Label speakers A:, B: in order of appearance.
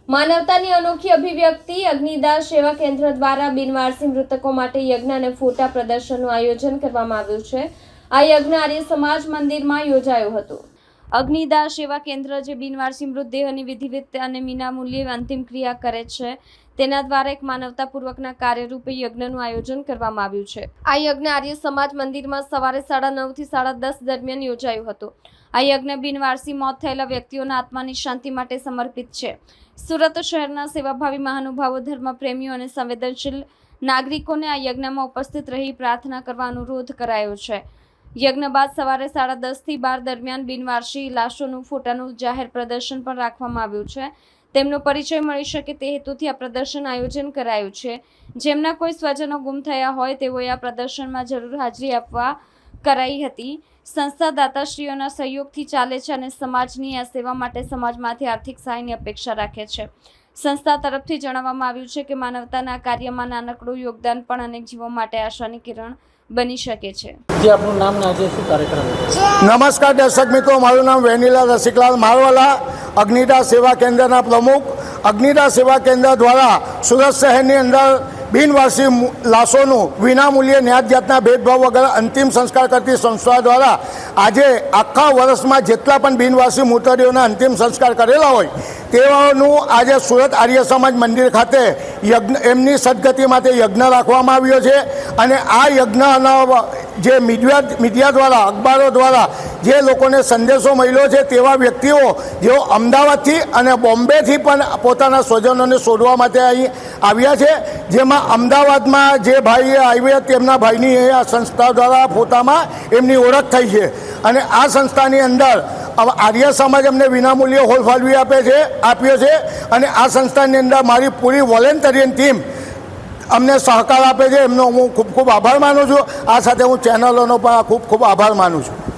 A: માનવતાની અનોખી અભિવ્યક્તિ અગ્નિદાહ સેવા કેન્દ્ર દ્વારા બિનવારસી મૃતકો માટે યજ્ઞ અને ફોટા પ્રદર્શનનું આયોજન કરવામાં આવ્યું છે। આ યજ્ઞ આર્ય સમાજ મંદિરમાં યોજાયો હતો। અગ્નિદાહ સેવા કેન્દ્ર જે બિનવારસી મૃતદેહની વિધિવત અને વિનામૂલ્યે અંતિમ ક્રિયા કરે છે તેના દ્વારા એક માનવતાપૂર્વકના કાર્યરૂપે યજ્ઞનું આયોજન કરવામાં આવ્યું છે। આ યજ્ઞ આર્ય સમાજ મંદિરમાં સવારે 9:30 થી 10:30 દરમિયાન યોજાયો હતો। આ યજ્ઞ બિનવારસી મોત થયેલા વ્યક્તિઓના આત્માની શાંતિ માટે સમર્પિત છે। સુરત શહેરના સેવાભાવી મહાનુભાવો, ધર્મપ્રેમીઓ અને સંવેદનશીલ નાગરિકોને આ યજ્ઞમાં ઉપસ્થિત રહી પ્રાર્થના કરવા અનુરોધ કરાયો છે। યજ્ઞ બાદ સવારે 10:30 થી 12 દરમિયાન બિનવારસી લાશોનું ફોટાનું જાહેર પ્રદર્શન પણ રાખવામાં આવ્યું છે। તેમનો પરિચય મળી શકે તે હેતુથી આ પ્રદર્શન આયોજન કરાયું છે। જેમના કોઈ સ્વજનો ગુમ થયા હોય તેઓએ આ પ્રદર્શનમાં જરૂર હાજરી આપવા કરાઈ હતી। સંસ્થા દાતાશ્રીઓના સહયોગથી ચાલે છે અને સમાજની આ સેવા માટે સમાજમાંથી આર્થિક સહાયની અપેક્ષા રાખે છે। સંસ્થા તરફથી જણાવવામાં આવ્યું છે કે માનવતાના કાર્યમાં નાનકડું યોગદાન પણ અનેક જીવો માટે આશાની કિરણ બની શકે છે।
B: નમસ્કાર દર્શક મિત્રો, મારું નામ વેનીલા રસિકલાલ મારવાલા, અગ્નિદાહ સેવા કેન્દ્રના પ્રમુખ। અગ્નિદાહ સેવા કેન્દ્ર દ્વારા સુરત શહેરની અંદર બિનવારસી લાશોનું વિનામૂલ્યે ન્યાય જાતના ભેદભાવ વગર અંતિમ સંસ્કાર કરતી સંસ્થા દ્વારા આજે આખા વર્ષમાં જેટલા પણ બિનવારસી મૃતદેહોના અંતિમ સંસ્કાર કરેલા હોય તેવાનું આજે સુરત આર્ય સમાજ મંદિર ખાતે યજ્ઞ એમની સદગતિ માટે યજ્ઞ રાખવામાં આવ્યો છે। અને આ યજ્ઞના જે મીડિયા દ્વારા, અખબારો દ્વારા જે લોકોને સંદેશો મળ્યો છે તેવા વ્યક્તિઓ જેઓ અમદાવાદથી અને બોમ્બેથી પણ પોતાના સ્વજનોને શોધવા માટે અહીં આવ્યા છે। જેમાં અમદાવાદમાં જે ભાઈ આવ્યા તેમના ભાઈની આ સંસ્થા દ્વારા ફોટામાં એમની ઓળખ થઈ છે। અને આ સંસ્થાની અંદર આર્ય સમાજ અમને વિનામૂલ્યે હોલ ફાળવી આપ્યો છે। અને આ સંસ્થાની અંદર મારી પૂરી વોલેન્ટરિયન ટીમ અમને સહકાર આપે છે, એમનો હું ખૂબ ખૂબ આભાર માનું છું। આ સાથે હું ચેનલોનો પણ ખૂબ ખૂબ આભાર માનું છું।